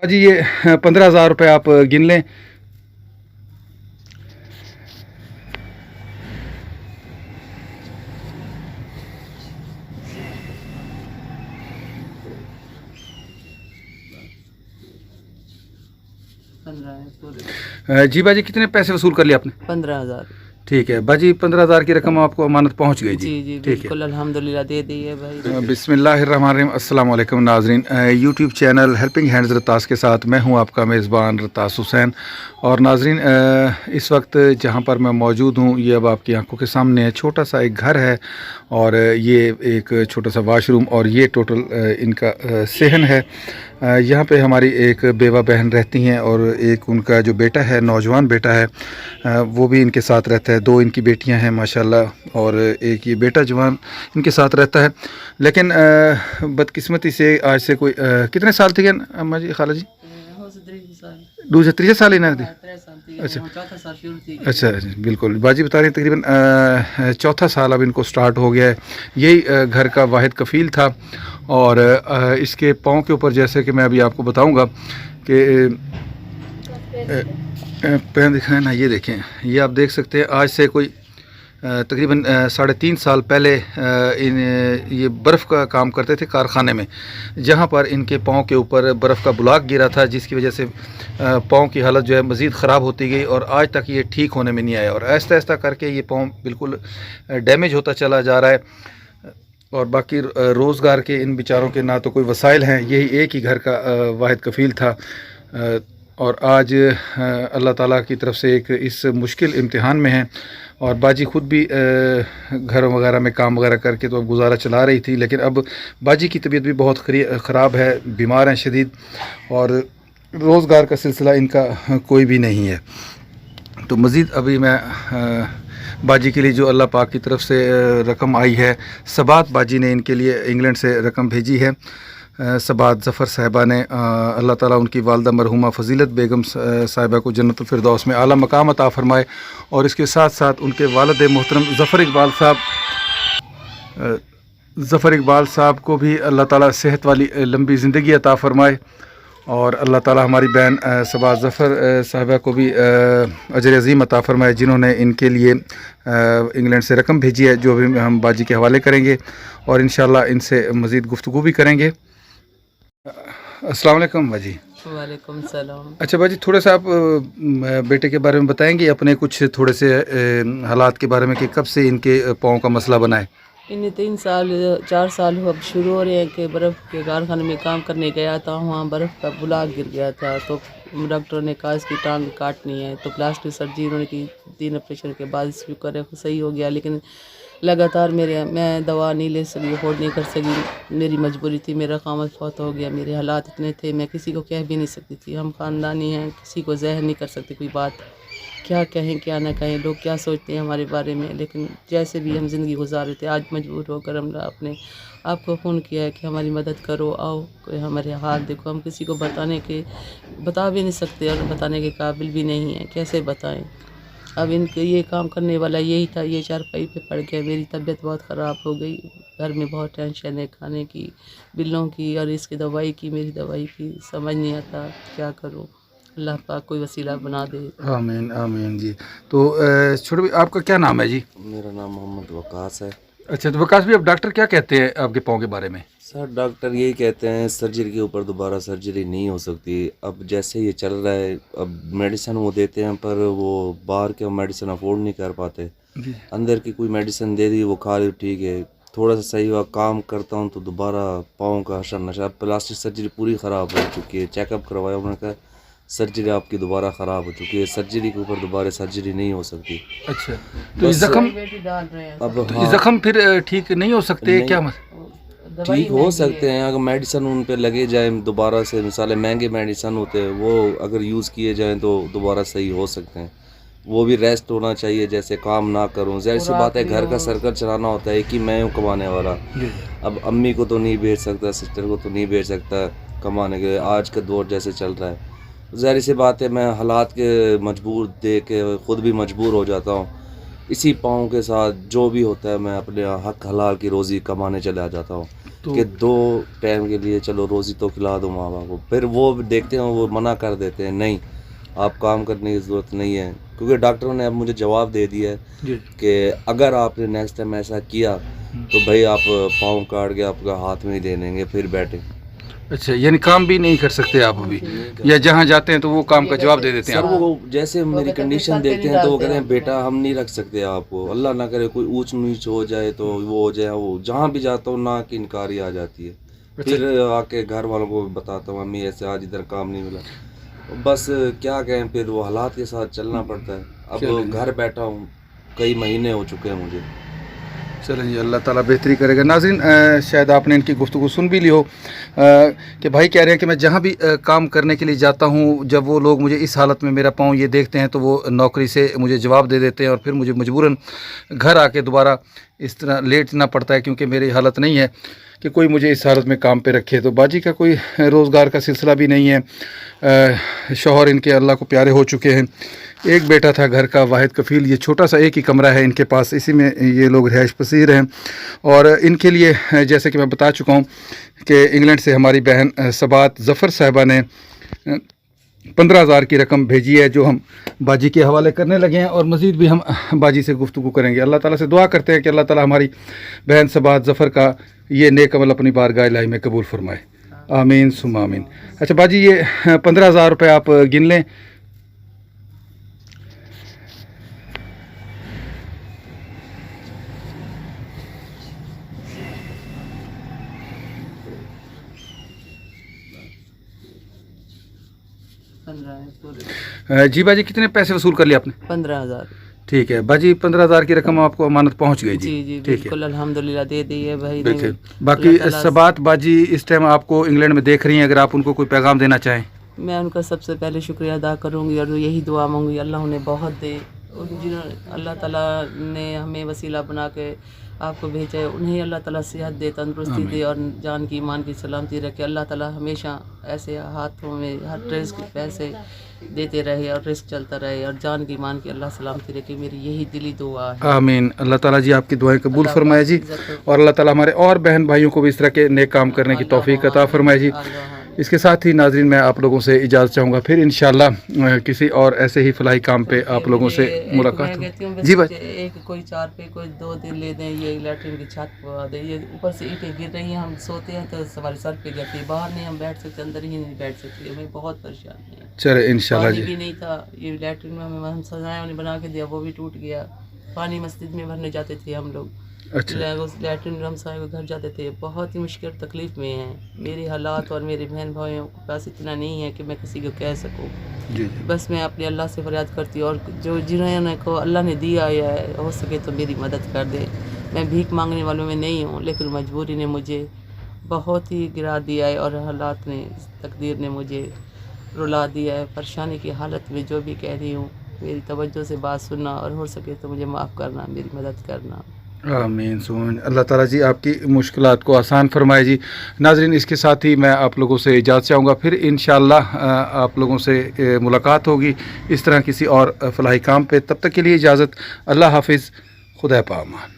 जी ये 15,000 रुपये आप गिन लें। जी बाजी कितने पैसे वसूल कर लिए आपने? 15,000। ठीक है बाजी, 15,000 की रकम आपको अमानत पहुंच गई जी। जी ठीक है, बिल्कुल अल्हम्दुलिल्लाह दे दी है भाई। बिस्मिल्लाहिर्रहमानिर्रहीम। अस्सलाम वालेकुम नाजरीन, यूट्यूब चैनल हेल्पिंग हैंड्स रतास के साथ मैं हूं आपका मेज़बान रतास हुसैन। और नाजरीन इस वक्त जहां पर मैं मौजूद हूं ये अब आपकी आंखों के सामने है। छोटा सा एक घर है और ये एक छोटा सा वाशरूम और ये टोटल इनका सहन है। यहाँ पे हमारी एक बेवा बहन रहती हैं और एक उनका जो बेटा है, नौजवान बेटा है, वो भी इनके साथ रहता है। दो इनकी बेटियां हैं माशाल्लाह और एक ये बेटा जवान इनके साथ रहता है। लेकिन बदकिस्मती से आज से कोई कितने साल थे अम्मा जी, खाला जी? 30 साल ही ना थी। अच्छा अच्छा, बिल्कुल बाजी बता रही हैं तकरीबन चौथा साल अब इनको स्टार्ट हो गया है। यही घर का वाहिद कफ़ील था और इसके पाँव के ऊपर जैसे कि मैं अभी आपको बताऊंगा कि पैर दिखाएं ना, ये देखें, ये आप देख सकते हैं आज से कोई तकरीबन 3.5 साल पहले ये बर्फ़ का काम करते थे कारख़ाने में, जहाँ पर इनके पाँव के ऊपर बर्फ़ का ब्लॉक गिरा था जिसकी वजह से पाँव की हालत जो है मज़ीद ख़राब होती गई और आज तक ये ठीक होने में नहीं आया और आहिस्ता आहिस्ता करके ये पाँव बिल्कुल डैमेज होता चला जा रहा है। और बाकी रोज़गार के इन बेचारों के ना तो कोई वसाइल हैं, यही एक ही घर का वाहिद कफ़ील था। और आज अल्लाह ताला की तरफ से एक इस मुश्किल इम्तिहान में है और बाजी ख़ुद भी घर वगैरह में काम वगैरह करके तो अब गुजारा चला रही थी, लेकिन अब बाजी की तबीयत भी बहुत ख़राब है, बीमार हैं शदीद और रोज़गार का सिलसिला इनका कोई भी नहीं है। तो मज़ीद अभी मैं बाजी के लिए जो अल्लाह पाक की तरफ से रकम आई है, सबात बाजी ने इनके लिए इंग्लैंड से रकम भेजी है। सबात ज़फ़र साहिबा ने, अल्लाह ताला उनकी वालदा मरहुमा फ़जीलत बेगम साहिबा को जन्नतुल फ़िरदौस में आला मकाम अता फ़रमाए और इसके साथ साथ उनके वालिद मोहतरम ज़फ़र इकबाल साहब को भी अल्लाह ताला सेहत वाली लंबी ज़िंदगी अता फ़रमाए और अल्लाह ताला हमारी बहन सबात ज़फ़र साहिबा को भी अजर अज़ीम अता फ़रमाए जिन्होंने इनके लिए इंग्लैंड से रकम भेजी है, जो भी हम बाजी के हवाले करेंगे और इंशाअल्लाह इनसे मज़ीद गुफ्तगू भी करेंगे। अस्सलाम वालेकुम बाजी। वालेकुम सलाम। अच्छा बाजी, थोड़ा सा आप बेटे के बारे में बताएंगे, अपने कुछ थोड़े से हालात के बारे में कि कब से इनके पाँव का मसला बना है? इन्हें 4 साल अब शुरू हो रहे हैं कि बर्फ़ के कारखाने में काम करने गया था, वहाँ बर्फ़ का ब्लॉक गिर गया था तो डॉक्टर ने कहा इसकी टांग काटनी है, तो प्लास्टिक सर्जरी उन्होंने की। 3 ऑपरेशन के बाद शुक्र है सही हो गया, लेकिन लगातार मैं दवा नहीं ले सकी, अफोर्ड नहीं कर सकी, मेरी मजबूरी थी, मेरा खामद फौत हो गया, मेरे हालात इतने थे मैं किसी को कह भी नहीं सकती थी। हम ख़ानदानी हैं, किसी को ज़हर नहीं कर सकते कोई बात, क्या कहें क्या ना कहें, लोग क्या सोचते हैं हमारे बारे में। लेकिन जैसे भी हम ज़िंदगी गुजार रहे थे, आज मजबूर होकर हमने अपने आपको फ़ोन किया है कि हमारी मदद करो, आओ कोई हमारे हाल देखो। हम किसी को बता भी नहीं सकते और बताने के काबिल भी नहीं हैं, कैसे बताएं। अब इनके ये काम करने वाला यही था, ये चारपाई पे पड़ गया। मेरी तबीयत बहुत ख़राब हो गई, घर में बहुत टेंशन है, खाने की, बिलों की और इसकी दवाई की, मेरी दवाई की, समझ नहीं आता क्या करूं। अल्लाह पाक कोई वसीला बना दे। आमीन आमीन जी। तो छोटे भाई आपका क्या नाम है जी? मेरा नाम मोहम्मद वकास है। अच्छा, तो वकास भी अब डॉक्टर क्या कहते हैं आपके पाँव के बारे में? सर डॉक्टर यही कहते हैं सर्जरी के ऊपर दोबारा सर्जरी नहीं हो सकती। अब जैसे ये चल रहा है, अब मेडिसिन वो देते हैं पर वो बाहर के मेडिसिन अफोर्ड नहीं कर पाते। अंदर की कोई मेडिसिन दे दी वो खा ली, ठीक है, थोड़ा सा सही हुआ, काम करता हूँ तो दोबारा पाँव का हशर नशा। प्लास्टिक सर्जरी पूरी ख़राब हो चुकी है, चेकअप करवाया, उन्होंने कहा सर्जरी आपकी दोबारा ख़राब हो चुकी है, सर्जरी के ऊपर दोबारा सर्जरी नहीं हो सकती। अच्छा, तो ये ज़ख्म अब तो ये ज़ख्म फिर ठीक नहीं हो सकते क्या? ठीक हो सकते हैं अगर मेडिसिन उन पे लगे जाए दोबारा से, मिसाल महंगे मेडिसिन होते हैं वो अगर यूज़ किए जाएं तो दोबारा सही हो सकते हैं। वो भी रेस्ट होना चाहिए, जैसे काम ना करूं, ज़ाहिर सी बात है घर का सर्कल चलाना होता है कि मैं हूँ कमाने वाला। अब अम्मी को तो नहीं भेज सकता, सिस्टर को तो नहीं भेज सकता कमाने के, आज का दौर जैसे चल रहा है, ज़ाहिर सी बात है मैं हालात के मजबूर देख के ख़ुद भी मजबूर हो जाता हूँ। इसी पाँव के साथ जो भी होता है मैं अपने हक हलाल की रोज़ी कमाने चला जाता हूँ। کہ 2 ٹائم کے لیے چلو روزی تو کھلا دو ماں باپ کو. پھر وہ دیکھتے ہیں وہ منع کر دیتے ہیں, نہیں آپ کام کرنے کی ضرورت نہیں ہے, کیونکہ ڈاکٹروں نے اب مجھے جواب دے دیا ہے کہ اگر آپ نے نیکسٹ ٹائم ایسا کیا تو بھائی آپ پاؤں کاٹ کے آپ کا ہاتھ میں ہی دے دیں گے, پھر بیٹھیں. اچھا, یعنی کام بھی نہیں کر سکتے آپ ابھی, یا جہاں جاتے ہیں تو وہ کام کا جواب دے دیتے ہیں سر آپ؟ وہ جیسے میری کنڈیشن دیکھتے ہیں تو وہ کہتے ہیں بیٹا ہم نہیں رکھ سکتے آپ کو, اللہ نہ کرے کوئی اونچ نیچ ہو جائے تو وہ ہو جائے, وہ جہاں بھی جاتا ہوں نہ کی انکاری آ جاتی ہے. پھر آ کے گھر والوں کو بتاتا ہوں امی ایسے آج ادھر کام نہیں ملا, بس کیا کہیں, پھر وہ حالات کے ساتھ چلنا پڑتا ہے. اب گھر بیٹھا ہوں کئی مہینے ہو چکے ہیں مجھے. چلیں جی, اللہ تعالیٰ بہتری کرے گا. ناظرین, شاید آپ نے ان کی گفتگو سن بھی لی ہو کہ بھائی کہہ رہے ہیں کہ میں جہاں بھی کام کرنے کے لیے جاتا ہوں, جب وہ لوگ مجھے اس حالت میں میرا پاؤں یہ دیکھتے ہیں تو وہ نوکری سے مجھے جواب دے دیتے ہیں, اور پھر مجھے مجبوراً گھر آ کے دوبارہ اس طرح لیٹنا پڑتا ہے, کیونکہ میری حالت نہیں ہے کہ کوئی مجھے اس حالت میں کام پہ رکھے. تو باجی کا کوئی روزگار کا سلسلہ بھی نہیں ہے, شوہر ان کے اللہ کو پیارے ہو چکے ہیں, ایک بیٹا تھا گھر کا واحد کفیل, یہ چھوٹا سا ایک ہی کمرہ ہے ان کے پاس, اسی میں یہ لوگ رہائش پذیر ہیں. اور ان کے لیے جیسے کہ میں بتا چکا ہوں کہ انگلینڈ سے ہماری بہن سبات ظفر صاحبہ نے 15,000 کی رقم بھیجی ہے, جو ہم باجی کے حوالے کرنے لگے ہیں, اور مزید بھی ہم باجی سے گفتگو کریں گے. اللہ تعالیٰ سے دعا کرتے ہیں کہ اللہ تعالیٰ ہماری بہن سبات ظفر کا یہ نیک عمل اپنی بارگاہ الہی میں قبول فرمائے, آمین ثم آمین. اچھا باجی, یہ 15,000 روپے آپ گن لیں. جی باجی, کتنے پیسے وصول کر لیے آپ نے؟ 15,000. ٹھیک ہے باجی, 15,000 کی رقم آپ کو امانت پہنچ گئی. جی جی ٹھیک ہے, بالکل الحمدللہ دے دی ہے بھائی. بالکل. باقی سبات باجی اس ٹائم آپ کو انگلینڈ میں دیکھ رہی ہیں, اگر آپ ان کو کوئی پیغام دینا چاہیں. میں ان کا سب سے پہلے شکریہ ادا کروں گی اور یہی دعا مانگوں گی اللہ انہیں بہت دے. جنہوں اللہ تعالیٰ نے ہمیں وسیلہ بنا کے آپ کو بھیجا ہے, انہیں اللہ تعالیٰ صحت دے, تندرستی دے, اور جان کی ایمان کی سلامتی رکھے. اللہ تعالیٰ ہمیشہ ایسے ہاتھوں میں ہر رزق پیسے دیتے رہے اور رزق چلتا رہے, اور جان کی ایمان کی اللہ سلامتی رکھے. میری یہی دلی دعا ہے. آمین. اللہ تعالیٰ جی آپ کی دعائیں قبول فرمائے جی, اور اللہ تعالیٰ ہمارے اور بہن بھائیوں کو بھی اس طرح کے نیک کام کرنے کی توفیق عطا فرمائے جی. اس کے ساتھ ہی ناظرین, میں آپ لوگوں سے اجازت چاہوں گا, پھر انشاءاللہ کسی اور ایسے ہی فلاحی کام پہ آپ لوگوں سے ملاقات ہو. جی بھائی, ایک کوئی 4 پہ کوئی 2 دن لے دیں, یہ لیٹرین کی چھت پوا دیں, یہ اوپر سے اینٹیں گر رہی ہیں, ہم سوتے ہیں تو ہمارے سر پہ گرتی ہے, باہر نہیں ہم بیٹھ سکتے, اندر ہی نہیں بیٹھ سکتے, ہمیں بہت پریشانی ہے. چلے انشاءاللہ جی. بھی نہیں تھا, یہ لیٹرین میں ہم سزائیں نے بنا کے دیا, وہ بھی ٹوٹ گیا. پانی مسجد میں بھرنے جاتے تھے ہم لوگ, لیٹرین ہم سارے گھر جاتے تھے. بہت ہی مشکل تکلیف میں ہیں میرے حالات, اور میرے بہن بھائیوں کے پاس اتنا نہیں ہے کہ میں کسی کو کہہ سکوں. بس میں اپنے اللہ سے فریاد کرتی ہوں, اور جو جنہوں کو اللہ نے دیا ہے ہو سکے تو میری مدد کر دے. میں بھیک مانگنے والوں میں نہیں ہوں, لیکن مجبوری نے مجھے بہت ہی گرا دیا ہے, اور حالات نے, تقدیر نے مجھے رلا دیا ہے. پریشانی کی حالت میں جو بھی کہہ رہی ہوں, میری توجہ سے بات سننا, اور ہو سکے تو مجھے معاف کرنا, میری مدد کرنا. آمین سمین. اللہ تعالیٰ جی آپ کی مشکلات کو آسان فرمائے جی. ناظرین, اس کے ساتھ ہی میں آپ لوگوں سے اجازت چاہوں گا, پھر انشاءاللہ آپ لوگوں سے ملاقات ہوگی اس طرح کسی اور فلاحی کام پہ. تب تک کے لیے اجازت, اللہ حافظ, خدا پامان.